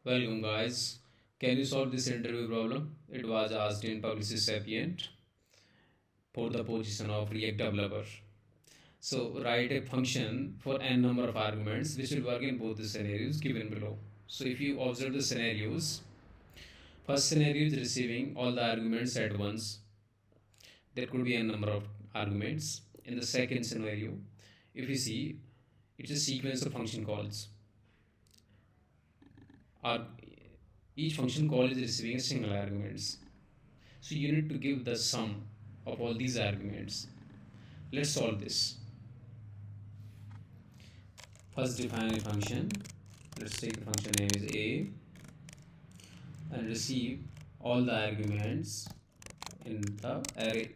Welcome, guys. Can you solve this interview problem? It was asked in Publicis Sapient for the position of React developer. So, write a function for n number of arguments which will work in both the scenarios given below. So, if you observe the scenarios, first scenario is receiving all the arguments at once. There could be n number of arguments. In the second scenario, if you see, it's a sequence of function calls. Ar- each function call is receiving a single arguments. So you need to give the sum of all these arguments. Let's solve this. First define a function. Let's take the function name is a and receive all the arguments in the array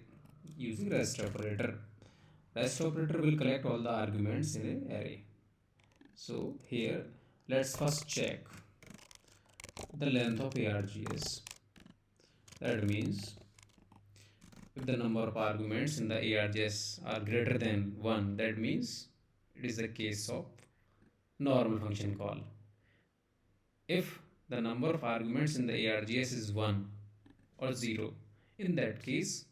using rest operator. Rest operator will collect all the arguments in an array. So here let's first check the length of ARGS. That means if the number of arguments in the ARGS are greater than 1, that means it is a case of normal function call. If the number of arguments in the ARGS is 1 or 0, in that case,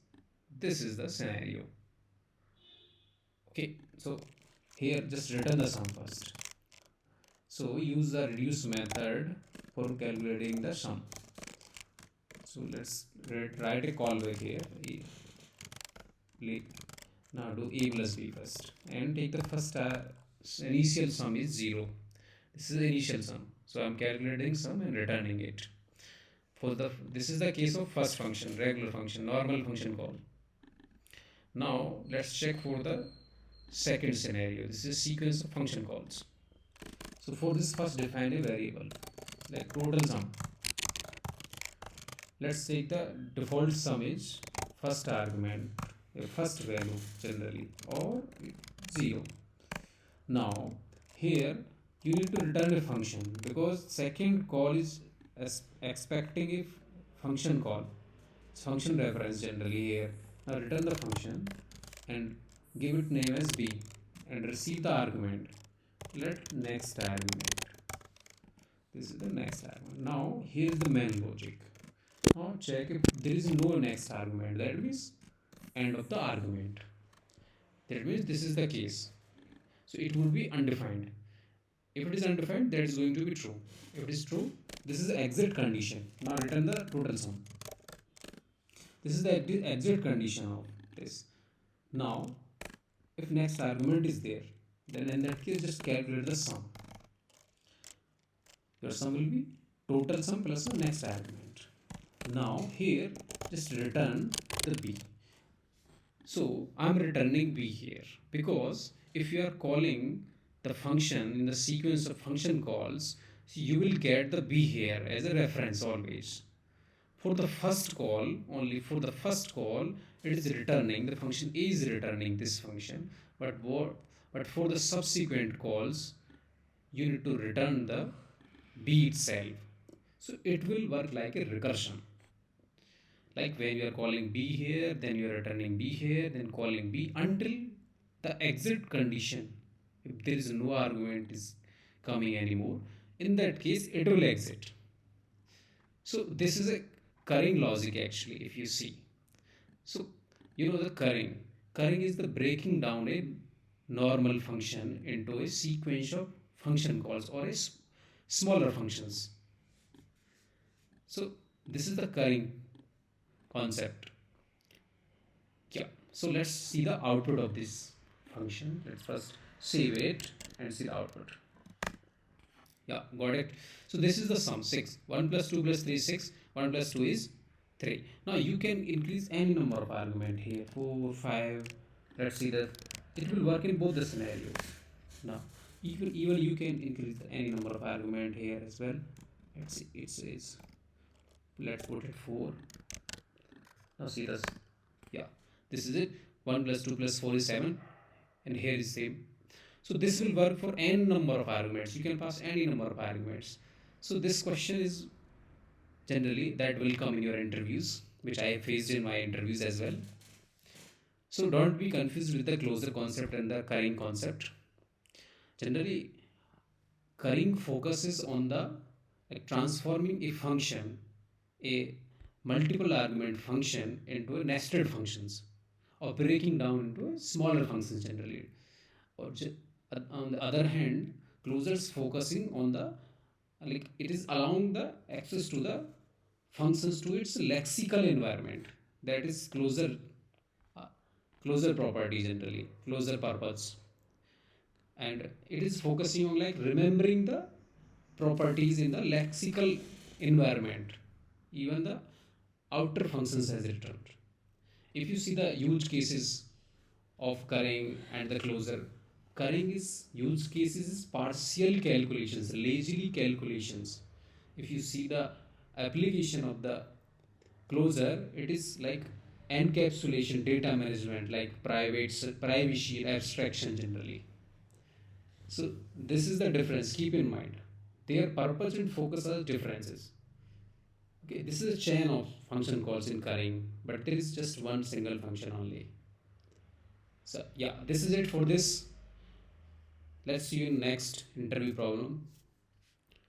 this is the scenario. Okay, so here just return the sum first. So use the reduce method for calculating the sum. So let's write a callback here. Now do a plus b first and take the first initial sum is 0. This is the initial sum. So I'm calculating sum and returning it. This is the case of first function, regular function, normal function call. Now let's check for the second scenario. This is sequence of function calls. So for this first define a variable like total sum. Let's take the default sum is first argument, a first value generally, or 0. Now here you need to return a function because second call is expecting a function call. It's function reference generally here. Now return the function and give it name as b and receive the argument. Let next argument. This is the next argument. Now here is the main logic. Now check if there is no next argument. That means end of the argument. That means this is the case. So it would be undefined. If it is undefined, that is going to be true. If it is true, this is the exit condition. Now return the total sum. This is the exit condition of this. Now, if next argument is there, then in that case just calculate the sum. Your sum will be total sum plus the next argument. Now here just return the b. So I'm returning b here because if you are calling the function in the sequence of function calls, you will get the b here as a reference always. For the first call, only for the first call, it is returning, the function a is returning this function, but for the subsequent calls, you need to return the b itself. So it will work like a recursion. Like when you are calling b here, then you are returning b here, then calling b until the exit condition. If there is no argument is coming anymore, in that case it will exit. So this is a currying logic actually, if you see. So you know the currying. Currying is the breaking down a normal function into a sequence of function calls or a smaller functions. So this is the currying concept. Yeah. So let's see the output of this function. Let's first save it and see the output. Yeah, got it. So this is the sum 6. 1 plus 2 plus 3 is 6. 1 plus 2 is 3. Now you can increase any number of argument here. 4, 5. Let's see that it will work in both the scenarios. Now even you can increase any number of argument here as well. Let's see, it says let's put it 4. Now see this. Yeah, this is it. 1 plus 2 plus 4 is 7. And here is same. So this will work for n number of arguments. You can pass any number of arguments. So this question is generally that will come in your interviews, which I have faced in my interviews as well. So don't be confused with the closure concept and the currying concept. Generally, currying focuses on the like transforming a function, a multiple argument function, into a nested functions, or breaking down into smaller functions generally. Or on the other hand, closures focusing on the, like it is allowing the access to the functions to its lexical environment, that is uh, closure property generally, closure purpose. And it is focusing on like remembering the properties in the lexical environment, even the outer functions as returned. If you see the use cases of currying and the closure, currying is use cases is partial calculations, lazily calculations. If you see the application of the closure, it is like encapsulation, data management, like privacy abstraction generally. So this is the difference. Keep in mind, their purpose and focus are differences. Okay, this is a chain of function calls in currying, but there is just one single function only. So yeah, this is it for this. Let's see you in next interview problem.